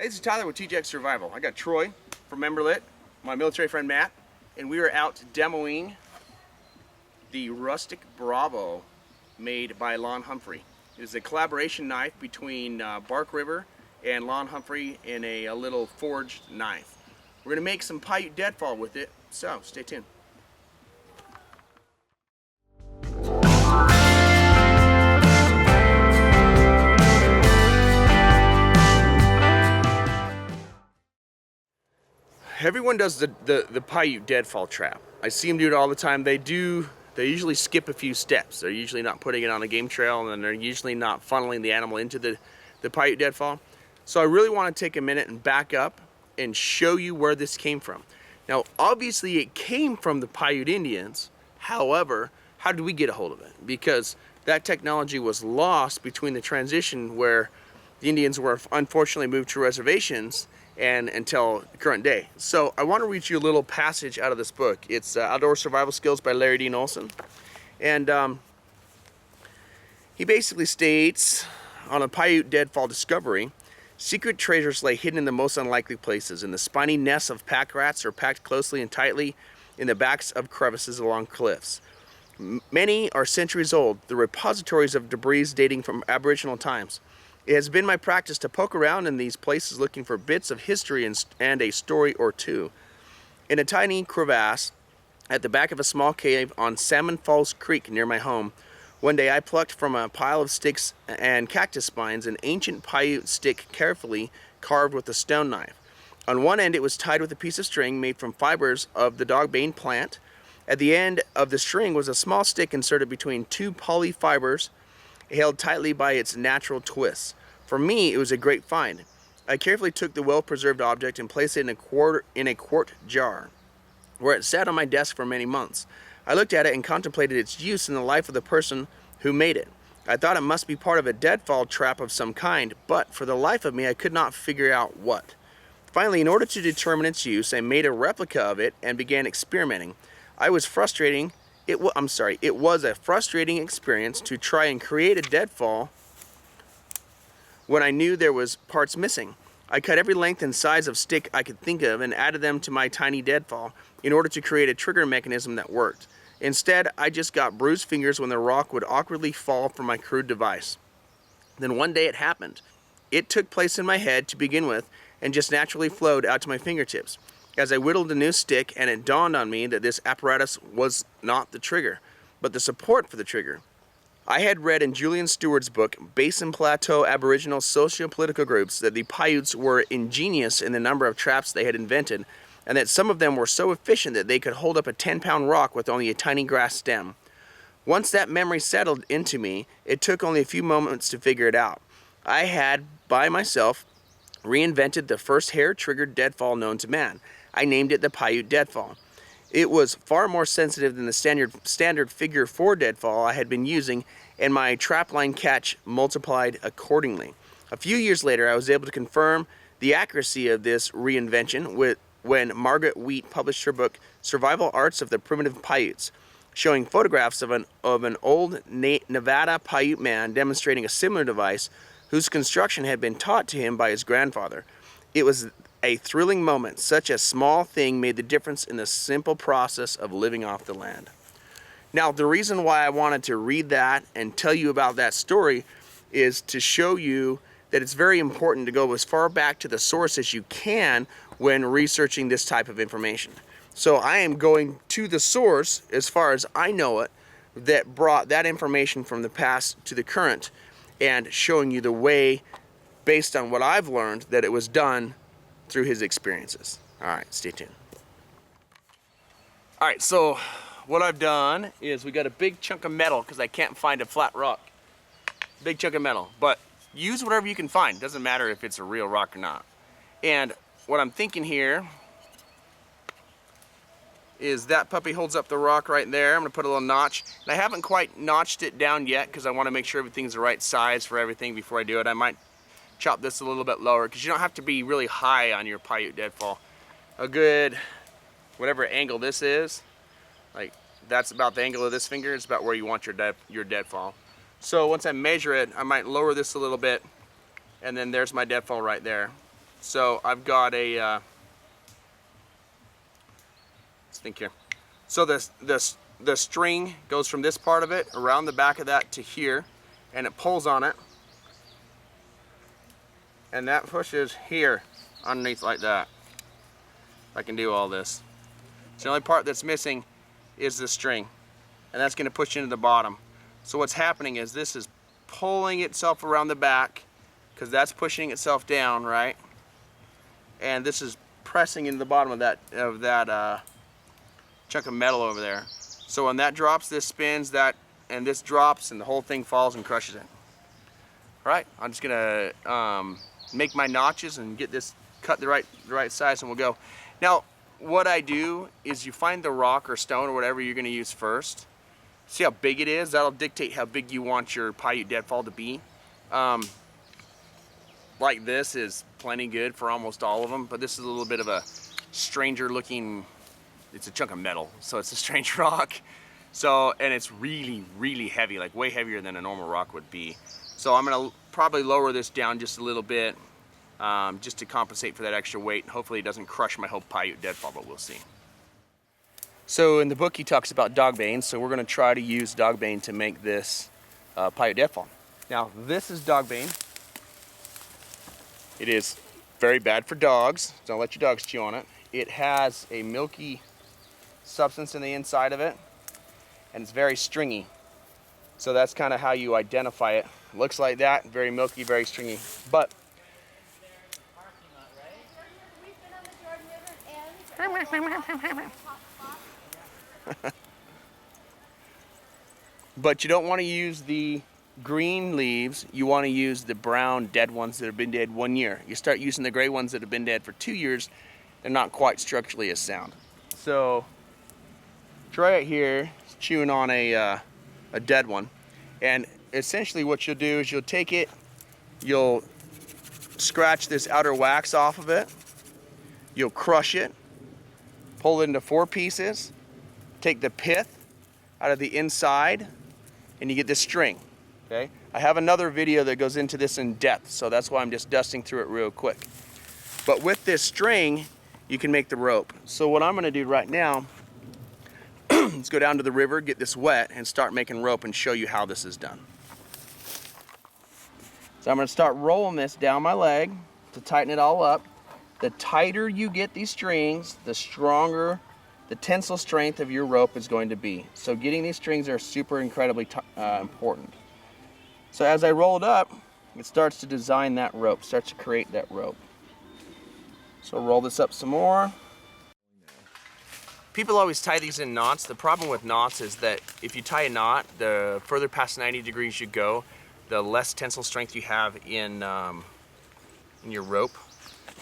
Hey, this is Tyler with TJX Survival. I got Troy from Memberlit, my military friend Matt, and we are out demoing the Rustic Bravo made by Lon Humphrey. It is a collaboration knife between Bark River and Lon Humphrey in a little forged knife. We're going to make some Paiute Dead Fall with it, so stay tuned. Everyone does the Paiute Dead Fall trap. I see them do it all the time. They usually skip a few steps. They're usually not putting it on a game trail, and they're usually not funneling the animal into the Paiute Dead Fall. So I really want to take a minute and back up and show you where this came from. Now, obviously it came from the Paiute Indians. However, how did we get a hold of it? Because that technology was lost between the transition where the Indians were unfortunately moved to reservations and until the current day. So I want to read you a little passage out of this book. It's Outdoor Survival Skills by Larry Dean Olson. And he basically states, on a Paiute Dead Fall discovery, secret treasures lay hidden in the most unlikely places. In the spiny nests of pack rats are packed closely and tightly in the backs of crevices along cliffs. Many are centuries old, the repositories of debris dating from Aboriginal times. It has been my practice to poke around in these places looking for bits of history and a story or two. In a tiny crevasse at the back of a small cave on Salmon Falls Creek near my home, one day I plucked from a pile of sticks and cactus spines an ancient Paiute stick carefully carved with a stone knife. On one end it was tied with a piece of string made from fibers of the Dogbane plant. At the end of the string was a small stick inserted between two poly fibers held tightly by its natural twists. For me, it was a great find. I carefully took the well-preserved object and placed it in a quart jar, where it sat on my desk for many months. I looked at it and contemplated its use in the life of the person who made it. I thought it must be part of a deadfall trap of some kind, but for the life of me, I could not figure out what. Finally, in order to determine its use, I made a replica of it and began experimenting. It was a frustrating experience to try and create a deadfall when I knew there was parts missing. I cut every length and size of stick I could think of and added them to my tiny deadfall in order to create a trigger mechanism that worked. Instead, I just got bruised fingers when the rock would awkwardly fall from my crude device. Then one day it happened. It took place in my head to begin with and just naturally flowed out to my fingertips. As I whittled a new stick, and it dawned on me that this apparatus was not the trigger, but the support for the trigger. I had read in Julian Stewart's book, Basin Plateau Aboriginal Socio-Political Groups, that the Paiutes were ingenious in the number of traps they had invented, and that some of them were so efficient that they could hold up a 10-pound rock with only a tiny grass stem. Once that memory settled into me, it took only a few moments to figure it out. I had, by myself, reinvented the first hair-triggered deadfall known to man. I named it the Paiute Dead Fall. It was far more sensitive than the standard figure 4 deadfall I had been using, and my trapline catch multiplied accordingly. A few years later, I was able to confirm the accuracy of this reinvention when Margaret Wheat published her book, Survival Arts of the Primitive Paiutes, showing photographs of an old Nevada Paiute man demonstrating a similar device whose construction had been taught to him by his grandfather. It was a thrilling moment. Such a small thing made the difference in the simple process of living off the land. Now, the reason why I wanted to read that and tell you about that story is to show you that it's very important to go as far back to the source as you can when researching this type of information. So I am going to the source, as far as I know it, that brought that information from the past to the current, and showing you the way, based on what I've learned, that it was done through his experiences. All right, stay tuned. All right, so what I've done is we got a big chunk of metal because I can't find a flat rock. Big chunk of metal, but use whatever you can find. Doesn't matter if it's a real rock or not. And what I'm thinking here is that puppy holds up the rock right there. I'm gonna put a little notch. And I haven't quite notched it down yet because I want to make sure everything's the right size for everything before I do it. I might chop this a little bit lower because you don't have to be really high on your Paiute deadfall. A good, whatever angle this is, like that's about the angle of this finger, is about where you want your deadfall. So once I measure it, I might lower this a little bit, and then there's my deadfall right there. So I've got a, let's think here. So the string goes from this part of it around the back of that to here, and it pulls on it, and that pushes here underneath like that. I can do all this. So the only part that's missing is the string, and that's going to push into the bottom. So what's happening is this is pulling itself around the back, because that's pushing itself down, right? And this is pressing into the bottom of that chunk of metal over there. So when that drops, this spins, and this drops, and the whole thing falls and crushes it. All right, I'm just gonna make my notches and get this cut the right size, and we'll go. Now, what I do is you find the rock or stone or whatever you're gonna use first. See how big it is? That'll dictate how big you want your Paiute Deadfall to be. Like this is plenty good for almost all of them, but this is a little bit of a stranger looking, it's a chunk of metal, so it's a strange rock. So, and it's really, really heavy, like way heavier than a normal rock would be. So I'm gonna probably lower this down just a little bit, just to compensate for that extra weight. Hopefully it doesn't crush my whole Paiute Deadfall, but we'll see. So in the book he talks about Dogbane, so we're gonna try to use Dogbane to make this Paiute Deadfall. Now this is Dogbane. It is very bad for dogs. Don't let your dogs chew on it. It has a milky substance in the inside of it, and it's very stringy. So that's kind of how you identify it. Looks like that, very milky, very stringy. But but you don't want to use the green leaves, you want to use the brown dead ones that have been dead 1 year. You start using the gray ones that have been dead for 2 years, they're not quite structurally as sound. So try it here, chewing on a dead one, and essentially what you'll do is you'll take it, you'll scratch this outer wax off of it, you'll crush it, pull it into 4 pieces, take the pith out of the inside, and you get this string. Okay? I have another video that goes into this in depth, so that's why I'm just dusting through it real quick. But with this string, you can make the rope. So what I'm gonna do right now is go down to the river, get this wet, and start making rope and show you how this is done. So I'm gonna start rolling this down my leg to tighten it all up. The tighter you get these strings, the stronger the tensile strength of your rope is going to be. So getting these strings are super incredibly important. So as I roll it up, it starts to design that rope, starts to create that rope. So roll this up some more. People always tie these in knots. The problem with knots is that if you tie a knot, the further past 90 degrees you go, the less tensile strength you have in your rope.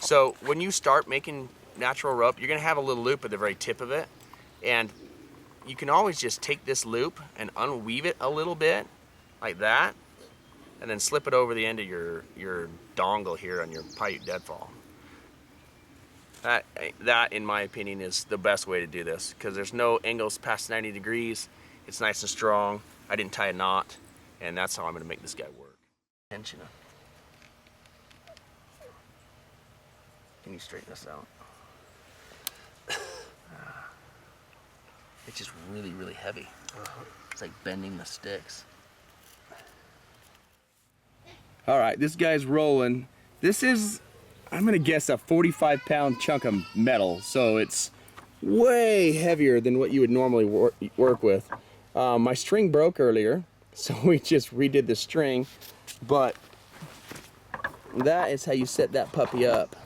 So when you start making natural rope, you're gonna have a little loop at the very tip of it, and you can always just take this loop and unweave it a little bit, like that, and then slip it over the end of your dongle here on your Paiute Deadfall. That, in my opinion, is the best way to do this, because there's no angles past 90 degrees. It's nice and strong. I didn't tie a knot, and that's how I'm going to make this guy work. Tension. Can you straighten this out? It's just really, really heavy. It's like bending the sticks. All right, this guy's rolling. This is, I'm gonna guess, a 45-pound chunk of metal, so it's way heavier than what you would normally work with. My string broke earlier, so we just redid the string, but that is how you set that puppy up.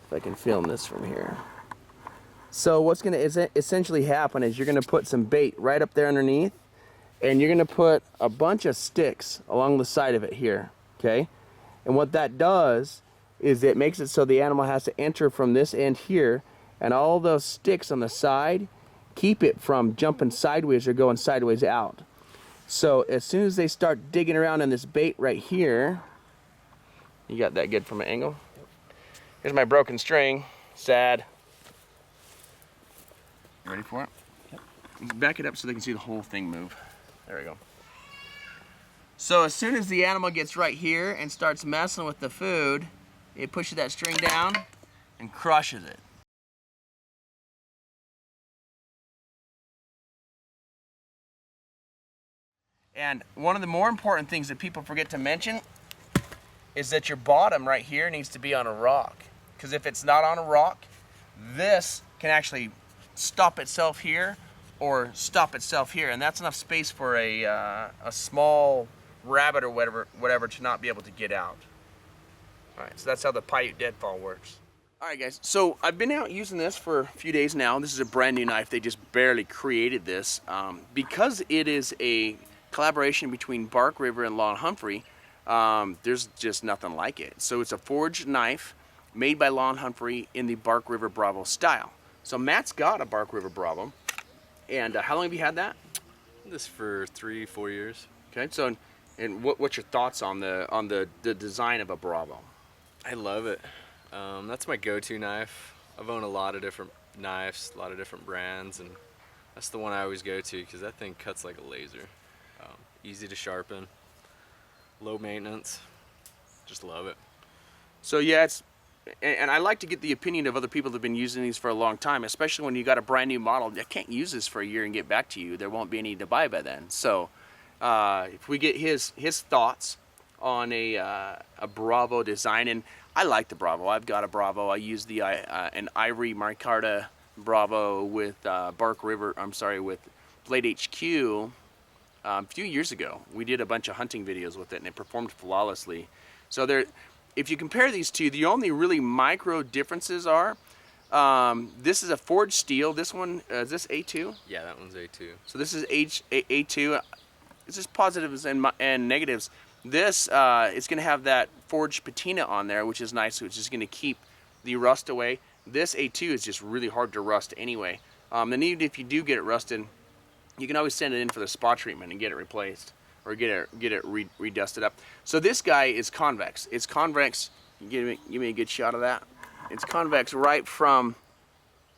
If I can film this from here. So what's gonna essentially happen is you're gonna put some bait right up there underneath, and you're gonna put a bunch of sticks along the side of it here, okay? And what that does is it makes it so the animal has to enter from this end here, and all those sticks on the side keep it from jumping sideways or going sideways out. So as soon as they start digging around in this bait right here, you got that good from an angle? Here's my broken string, sad. You ready for it? Yep. Back it up so they can see the whole thing move. There we go. So as soon as the animal gets right here and starts messing with the food, it pushes that string down and crushes it. And one of the more important things that people forget to mention is that your bottom right here needs to be on a rock. Because if it's not on a rock, this can actually stop itself here or stop itself here. And that's enough space for a small rabbit or whatever to not be able to get out. All right, so that's how the Paiute Dead Fall works. All right, guys, so I've been out using this for a few days now. This is a brand new knife. They just barely created this. Because it is a collaboration between Bark River and Lon Humphrey, there's just nothing like it. So it's a forged knife made by Lon Humphrey in the Bark River Bravo style. So Matt's got a Bark River Bravo. And how long have you had that? This for 3-4 years. Okay, so and what's your thoughts on the design of a Bravo? I love it. That's my go-to knife. I've owned a lot of different knives, a lot of different brands, and that's the one I always go to because that thing cuts like a laser. Easy to sharpen, low maintenance, just love it. So yeah, and I like to get the opinion of other people that have been using these for a long time, especially when you got a brand new model. I can't use this for a year and get back to you. There won't be any to buy by then. So if we get his thoughts on a Bravo design, and I like the Bravo. I've got a Bravo. I use an Ivory Micarta Bravo with Bark River. I'm sorry, with Blade HQ. A few years ago, we did a bunch of hunting videos with it, and it performed flawlessly. So if you compare these two, the only really micro differences are, this is a forged steel. This one, is this A2? Yeah, that one's A2. So this is A2. It's just positives and negatives. This, it's going to have that forged patina on there, which is nice, which is going to keep the rust away. This A2 is just really hard to rust anyway. And even if you do get it rusted, you can always send it in for the spot treatment and get it replaced or get it redusted up. So this guy is convex. It's convex. Give me a good shot of that. It's convex right from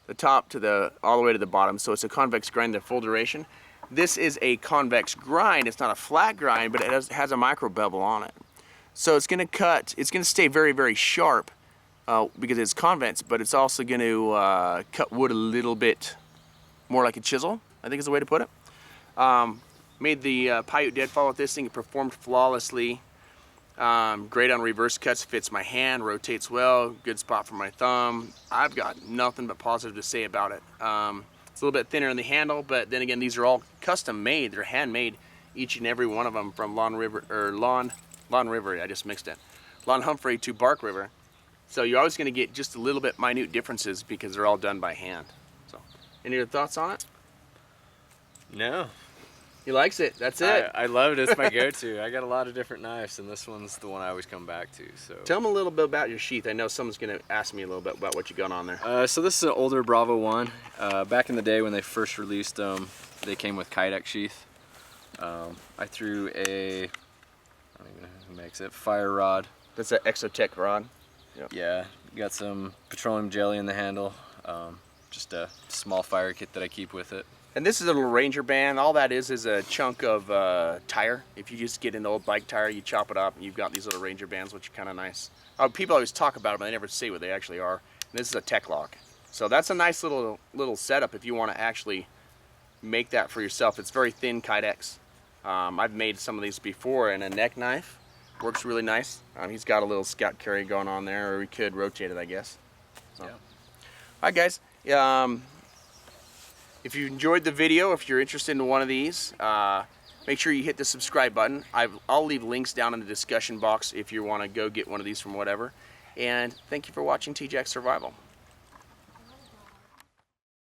the top to all the way to the bottom. So it's a convex grind the full duration. This is a convex grind. It's not a flat grind, but it has a micro bevel on it. So it's going to cut. It's going to stay very, very sharp because it's convex, but it's also going to cut wood a little bit more like a chisel, I think is the way to put it. Made the Paiute Dead Fall with this thing. It performed flawlessly. Great on reverse cuts, fits my hand, rotates well, good spot for my thumb. I've got nothing but positive to say about it. It's a little bit thinner in the handle, but then again, these are all custom made. They're handmade, each and every one of them, from Lon River, I just mixed it. Lon Humphrey to Bark River. So you're always gonna get just a little bit minute differences because they're all done by hand. So, any other thoughts on it? No. He likes it. That's it. I love it. It's my go-to. I got a lot of different knives, and this one's the one I always come back to. So tell them a little bit about your sheath. I know someone's going to ask me a little bit about what you got on there. So this is an older Bravo 1. Back in the day when they first released them, they came with Kydex sheath. I threw I don't even know who makes it, fire rod. That's an Exotech rod. Yep. Yeah, got some petroleum jelly in the handle. Just a small fire kit that I keep with it. And this is a little Ranger band. All that is a chunk of tire. If you just get an old bike tire, you chop it up, and you've got these little Ranger bands, which are kind of nice. People always talk about them, but they never say what they actually are. And this is a Tech Lock. So that's a nice little setup if you want to actually make that for yourself. It's very thin Kydex. I've made some of these before, and a neck knife works really nice. He's got a little scout carry going on there, or we could rotate it, I guess. So. Yeah. All right, guys. If you enjoyed the video, if you're interested in one of these, make sure you hit the subscribe button. I'll leave links down in the discussion box if you want to go get one of these from whatever. And thank you for watching TJack Survival.